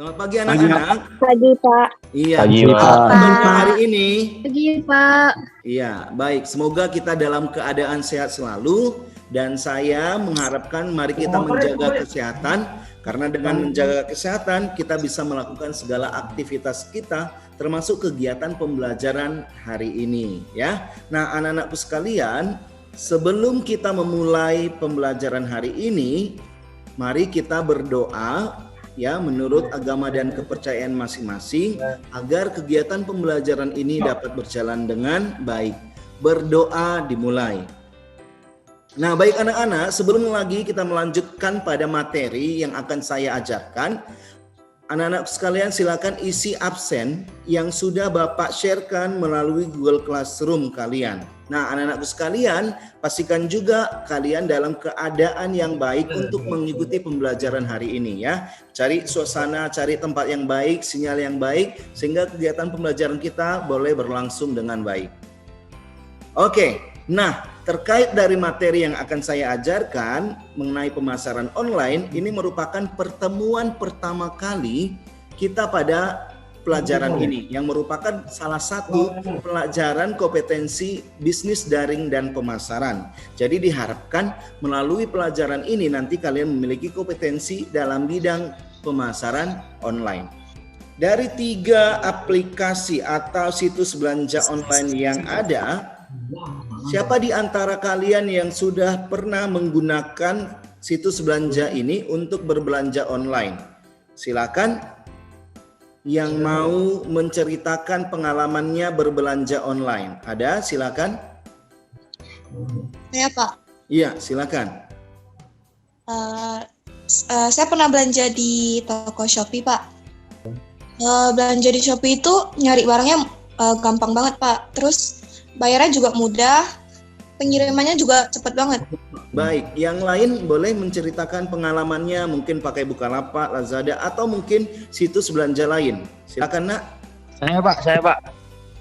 Selamat pagi anak-anak. Pagi, Pak. Iya. Pagi, Apa Pak. kabarnya hari ini? Pagi, Pak. Iya, baik. Semoga kita dalam keadaan sehat selalu dan saya mengharapkan mari kita menjaga kesehatan karena dengan menjaga kesehatan kita bisa melakukan segala aktivitas kita termasuk kegiatan pembelajaran hari ini ya. Nah, anak-anakku sekalian, sebelum kita memulai pembelajaran hari ini, mari kita berdoa ya menurut agama dan kepercayaan masing-masing agar kegiatan pembelajaran ini dapat berjalan dengan baik. Berdoa dimulai. Nah, baik anak-anak, sebelum lagi kita melanjutkan pada materi yang akan saya ajarkan, anak-anak sekalian silakan isi absen yang sudah Bapak sharekan melalui Google Classroom kalian. Nah, anak-anakku sekalian, pastikan juga kalian dalam keadaan yang baik untuk mengikuti pembelajaran hari ini ya. Cari suasana, cari tempat yang baik, sinyal yang baik, sehingga kegiatan pembelajaran kita boleh berlangsung dengan baik. Oke, nah terkait dari materi yang akan saya ajarkan mengenai pemasaran online, ini merupakan pertemuan pertama kali kita pada pelajaran ini yang merupakan salah satu pelajaran kompetensi bisnis daring dan pemasaran. Jadi diharapkan melalui pelajaran ini nanti kalian memiliki kompetensi dalam bidang pemasaran online. Dari 3 aplikasi atau situs belanja online yang ada, siapa di antara kalian yang sudah pernah menggunakan situs belanja ini untuk berbelanja online? Silakan. Yang mau menceritakan pengalamannya berbelanja online. Ada? Silakan. Saya, Pak. Iya, silakan. Saya pernah belanja di toko Shopee, Pak. Belanja di Shopee itu nyari barangnya gampang banget, Pak. Terus bayarnya juga mudah, pengirimannya juga cepat banget. Baik, yang lain boleh menceritakan pengalamannya mungkin pakai Bukalapak, Lazada, atau mungkin situs belanja lain. Silakan, Nak. Saya Pak.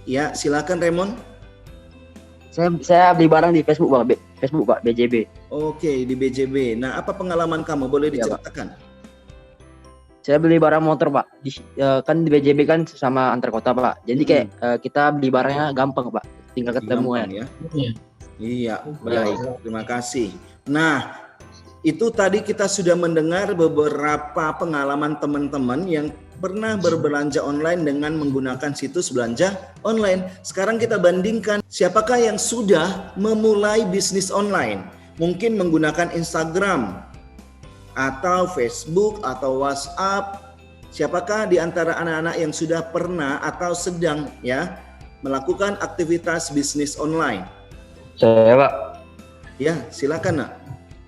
Ya, silakan Raymond. Saya beli barang di Facebook Pak, BJB. Oke, di BJB. Nah, apa pengalaman kamu? Boleh Iya, Pak. diceritakan? Saya beli barang motor Pak. Kan di BJB kan sama antar kota Pak. Jadi kayak kita beli barangnya gampang Pak. Tinggal ketemu Gampang, ya. Iya, baik. Terima kasih. Nah, itu tadi kita sudah mendengar beberapa pengalaman teman-teman yang pernah berbelanja online dengan menggunakan situs belanja online. Sekarang kita bandingkan siapakah yang sudah memulai bisnis online. Mungkin menggunakan Instagram atau Facebook atau WhatsApp. Siapakah di antara anak-anak yang sudah pernah atau sedang ya melakukan aktivitas bisnis online? Saya Pak. Ya, silakan Nak.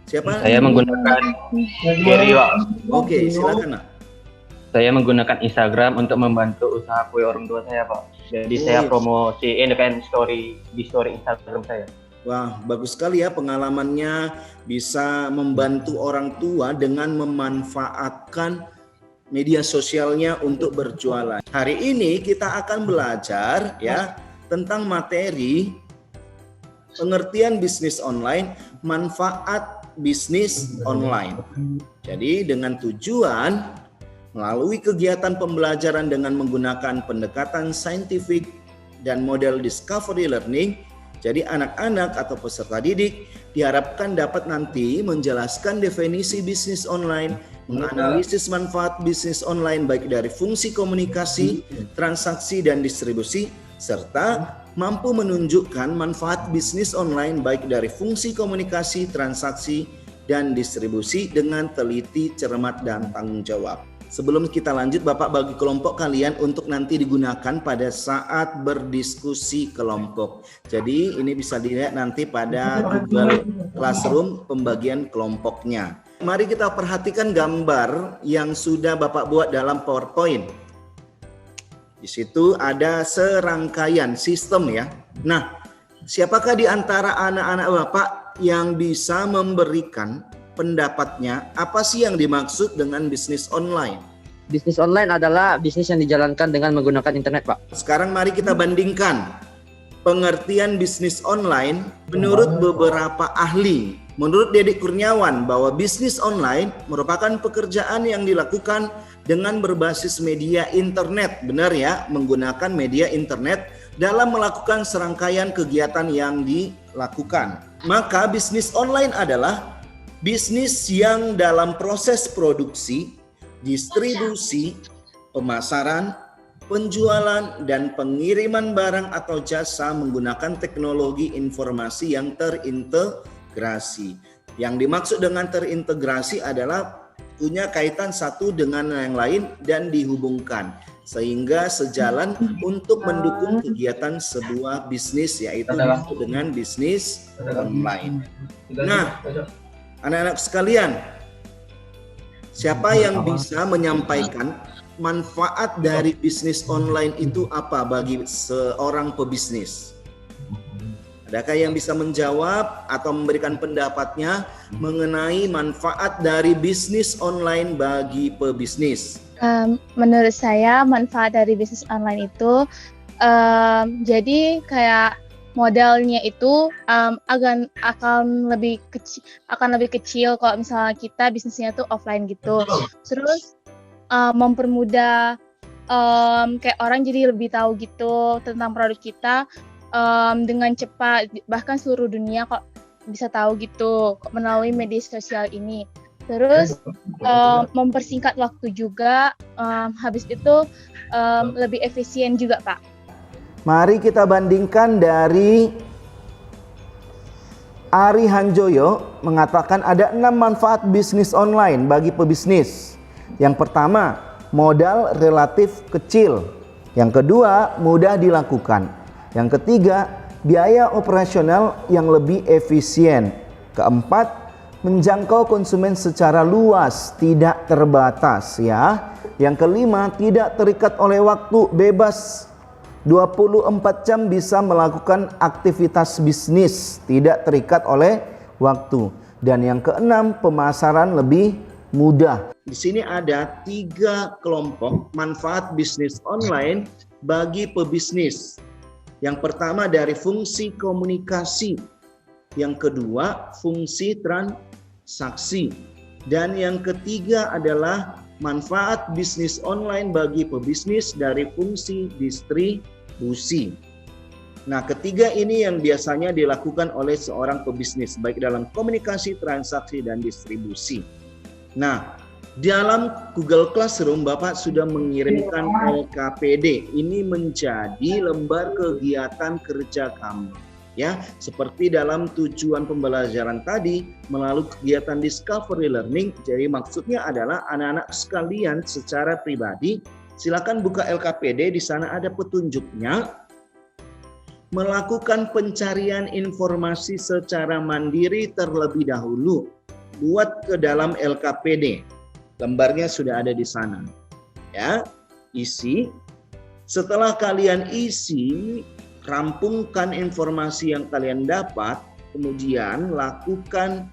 Siapa? Saya menggunakan Gary Pak. Oke, silakan Nak. Saya menggunakan Instagram untuk membantu usaha kue orang tua saya Pak. Jadi saya promosiin kan di story Instagram saya. Wah, bagus sekali ya pengalamannya bisa membantu orang tua dengan memanfaatkan media sosialnya untuk berjualan. Hari ini kita akan belajar ya tentang materi pengertian bisnis online, manfaat bisnis online. Jadi dengan tujuan melalui kegiatan pembelajaran dengan menggunakan pendekatan saintifik dan model discovery learning, jadi anak-anak atau peserta didik diharapkan dapat nanti menjelaskan definisi bisnis online, menganalisis manfaat bisnis online baik dari fungsi komunikasi, transaksi, dan distribusi, serta mampu menunjukkan manfaat bisnis online baik dari fungsi komunikasi, transaksi, dan distribusi dengan teliti, cermat, dan tanggung jawab. Sebelum kita lanjut, Bapak bagi kelompok kalian untuk nanti digunakan pada saat berdiskusi kelompok. Jadi ini bisa dilihat nanti pada Google Classroom pembagian kelompoknya. Mari kita perhatikan gambar yang sudah Bapak buat dalam PowerPoint. Di situ ada serangkaian sistem ya. Nah, siapakah di antara anak-anak Bapak yang bisa memberikan pendapatnya apa sih yang dimaksud dengan bisnis online? Bisnis online adalah bisnis yang dijalankan dengan menggunakan internet Pak. Sekarang mari kita bandingkan pengertian bisnis online menurut beberapa ahli. Menurut Dedik Kurniawan bahwa bisnis online merupakan pekerjaan yang dilakukan dengan berbasis media internet. Benar ya, menggunakan media internet dalam melakukan serangkaian kegiatan yang dilakukan. Maka bisnis online adalah bisnis yang dalam proses produksi, distribusi, pemasaran, penjualan, dan pengiriman barang atau jasa menggunakan teknologi informasi yang terintegrasi. Yang dimaksud dengan terintegrasi adalah punya kaitan satu dengan yang lain dan dihubungkan, sehingga sejalan untuk mendukung kegiatan sebuah bisnis, yaitu disebut dengan bisnis online. Nah, anak-anak sekalian, siapa yang bisa menyampaikan manfaat dari bisnis online itu apa bagi seorang pebisnis? Adakah yang bisa menjawab atau memberikan pendapatnya mengenai manfaat dari bisnis online bagi pebisnis? Menurut saya manfaat dari bisnis online itu jadi kayak modalnya itu akan lebih kecil kalau misalnya kita bisnisnya tuh offline gitu. Terus mempermudah kayak orang jadi lebih tahu gitu tentang produk kita dengan cepat, bahkan seluruh dunia kok bisa tahu gitu melalui media sosial ini. Terus mempersingkat waktu juga, habis itu lebih efisien juga, Pak. Mari kita bandingkan dari Ari Hanjoyo mengatakan ada 6 manfaat bisnis online bagi pebisnis. Yang pertama, modal relatif kecil. Yang kedua, mudah dilakukan. Yang ketiga, biaya operasional yang lebih efisien. Keempat, menjangkau konsumen secara luas, tidak terbatas ya. Yang kelima, tidak terikat oleh waktu, bebas 24 jam bisa melakukan aktivitas bisnis, tidak terikat oleh waktu. Dan yang keenam, pemasaran lebih mudah. Di sini ada 3 kelompok manfaat bisnis online bagi pebisnis. Yang pertama dari fungsi komunikasi, yang kedua fungsi transaksi, dan yang ketiga adalah manfaat bisnis online bagi pebisnis dari fungsi distribusi. Nah, ketiga ini yang biasanya dilakukan oleh seorang pebisnis baik dalam komunikasi, transaksi, dan distribusi. Nah, dalam Google Classroom Bapak sudah mengirimkan LKPD. Ini menjadi lembar kegiatan kerja kamu. Ya, seperti dalam tujuan pembelajaran tadi melalui kegiatan discovery learning. Jadi maksudnya adalah anak-anak sekalian secara pribadi silakan buka LKPD, di sana ada petunjuknya. Melakukan pencarian informasi secara mandiri terlebih dahulu. Buat ke dalam LKPD. Lembarnya sudah ada di sana. Ya, isi. Setelah kalian isi, rampungkan informasi yang kalian dapat, kemudian lakukan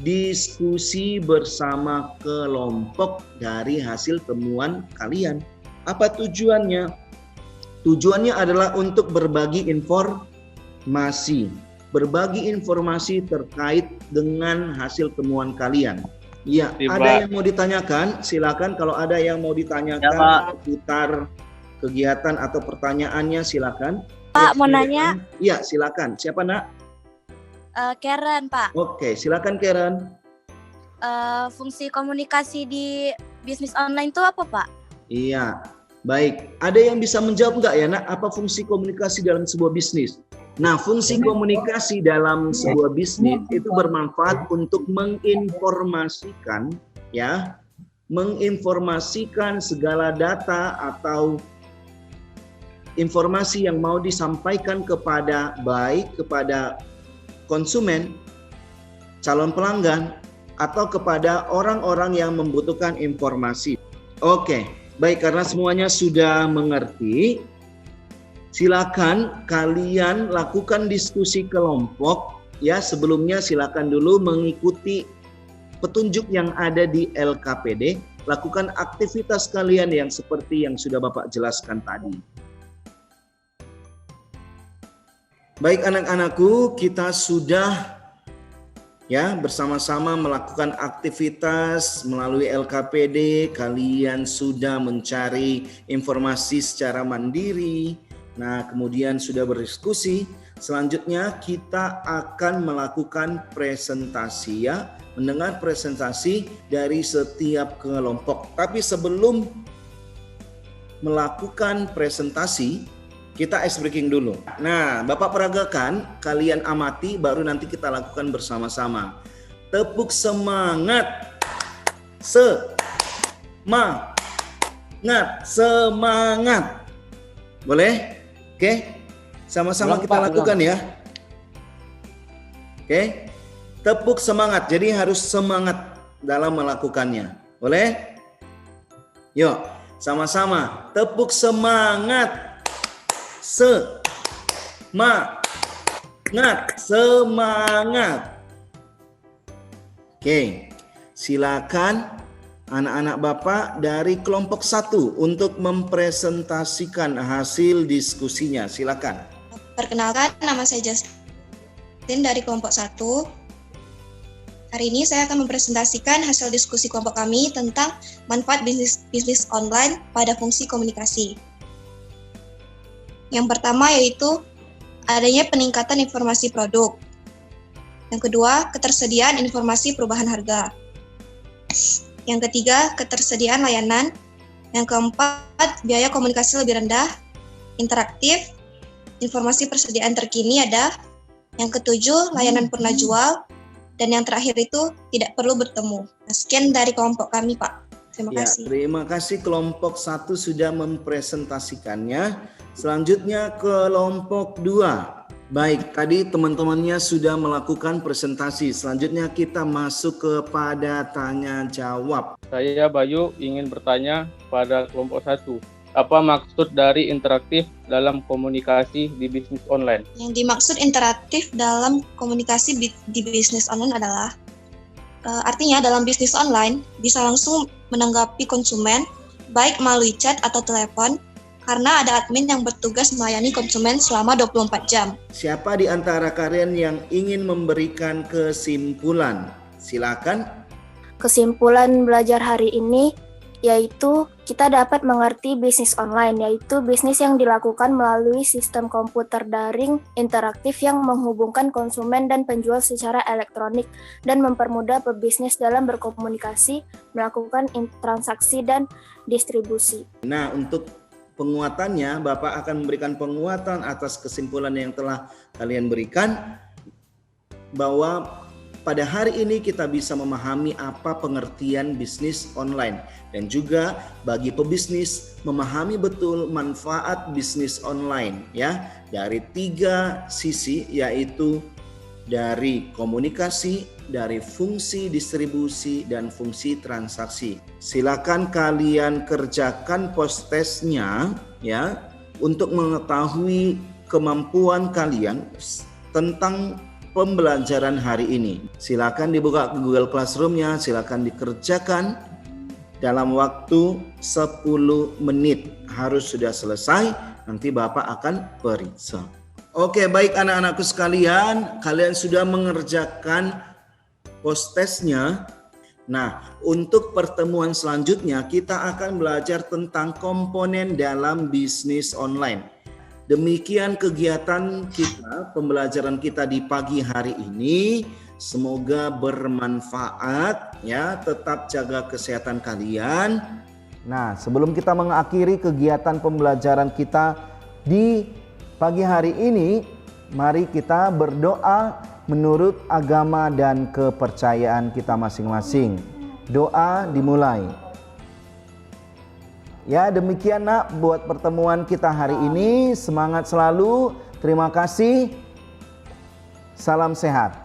diskusi bersama kelompok dari hasil temuan kalian. Apa tujuannya? Tujuannya adalah untuk berbagi informasi. Berbagi informasi terkait dengan hasil temuan kalian. Iya, ada yang mau ditanyakan? Silakan kalau ada yang mau ditanyakan, putar kegiatan atau pertanyaannya silakan. Pak, mau nanya? Iya, silakan. Siapa, Nak? Karen, Pak. Oke, silakan Karen. Fungsi komunikasi di bisnis online itu apa, Pak? Iya, baik. Ada yang bisa menjawab nggak ya, Nak? Apa fungsi komunikasi dalam sebuah bisnis? Nah, fungsi komunikasi dalam sebuah bisnis itu bermanfaat untuk menginformasikan, ya, menginformasikan segala data atau informasi yang mau disampaikan kepada kepada konsumen, calon pelanggan, atau kepada orang-orang yang membutuhkan informasi. Oke, baik, karena semuanya sudah mengerti, silakan kalian lakukan diskusi kelompok ya. Sebelumnya silakan dulu mengikuti petunjuk yang ada di LKPD, lakukan aktivitas kalian yang seperti yang sudah Bapak jelaskan tadi. Baik anak-anakku, kita sudah ya bersama-sama melakukan aktivitas melalui LKPD. Kalian sudah mencari informasi secara mandiri. Nah, kemudian sudah berdiskusi. Selanjutnya kita akan melakukan presentasi ya, mendengar presentasi dari setiap kelompok. Tapi sebelum melakukan presentasi, kita ice breaking dulu. Nah, Bapak peragakan, kalian amati, baru nanti kita lakukan bersama-sama. Tepuk semangat. Semangat. Boleh? Oke? Sama-sama kita lakukan ya. Oke? Tepuk semangat. Jadi harus semangat dalam melakukannya. Boleh? Yuk, sama-sama. Tepuk semangat. Semangat. Oke, silakan anak-anak Bapak dari kelompok 1 untuk mempresentasikan hasil diskusinya. Silakan. Perkenalkan, nama saya Justin dari kelompok 1. Hari ini saya akan mempresentasikan hasil diskusi kelompok kami tentang manfaat bisnis online pada fungsi komunikasi. Yang pertama yaitu adanya peningkatan informasi produk. Yang kedua, ketersediaan informasi perubahan harga. Yang ketiga, ketersediaan layanan. Yang keempat, biaya komunikasi lebih rendah, interaktif, informasi persediaan terkini ada. Yang ketujuh, layanan purna jual. Dan yang terakhir itu tidak perlu bertemu. Nah, sekian dari kelompok kami, Pak. Terima kasih. Terima kasih, kelompok 1 sudah mempresentasikannya. Selanjutnya kelompok 2. Baik, tadi teman-temannya sudah melakukan presentasi. Selanjutnya kita masuk kepada tanya jawab. Saya Bayu ingin bertanya pada kelompok 1. Apa maksud dari interaktif dalam komunikasi di bisnis online? Yang dimaksud interaktif dalam komunikasi di bisnis online adalah artinya dalam bisnis online bisa langsung menanggapi konsumen baik melalui chat atau telepon karena ada admin yang bertugas melayani konsumen selama 24 jam. Siapa di antara kalian yang ingin memberikan kesimpulan? Silakan. Kesimpulan belajar hari ini yaitu kita dapat mengerti bisnis online, yaitu bisnis yang dilakukan melalui sistem komputer daring interaktif yang menghubungkan konsumen dan penjual secara elektronik dan mempermudah pebisnis dalam berkomunikasi, melakukan transaksi dan distribusi. Nah, untuk penguatannya, Bapak akan memberikan penguatan atas kesimpulan yang telah kalian berikan, bahwa pada hari ini kita bisa memahami apa pengertian bisnis online dan juga bagi pebisnis memahami betul manfaat bisnis online ya dari 3 sisi, yaitu dari komunikasi, dari fungsi distribusi dan fungsi transaksi. Silakan kalian kerjakan post-testnya ya untuk mengetahui kemampuan kalian tentang pembelajaran hari ini. Silakan dibuka Google Classroom-nya, silakan dikerjakan dalam waktu 10 menit. Harus sudah selesai, nanti Bapak akan periksa. Oke, baik anak-anakku sekalian, kalian sudah mengerjakan post-testnya. Nah, untuk pertemuan selanjutnya kita akan belajar tentang komponen dalam bisnis online. Demikian kegiatan kita, pembelajaran kita di pagi hari ini. Semoga bermanfaat ya, tetap jaga kesehatan kalian. Nah, sebelum kita mengakhiri kegiatan pembelajaran kita di pagi hari ini, mari kita berdoa menurut agama dan kepercayaan kita masing-masing. Doa dimulai. Ya, demikian nak buat pertemuan kita hari ini. Semangat selalu. Terima kasih. Salam sehat.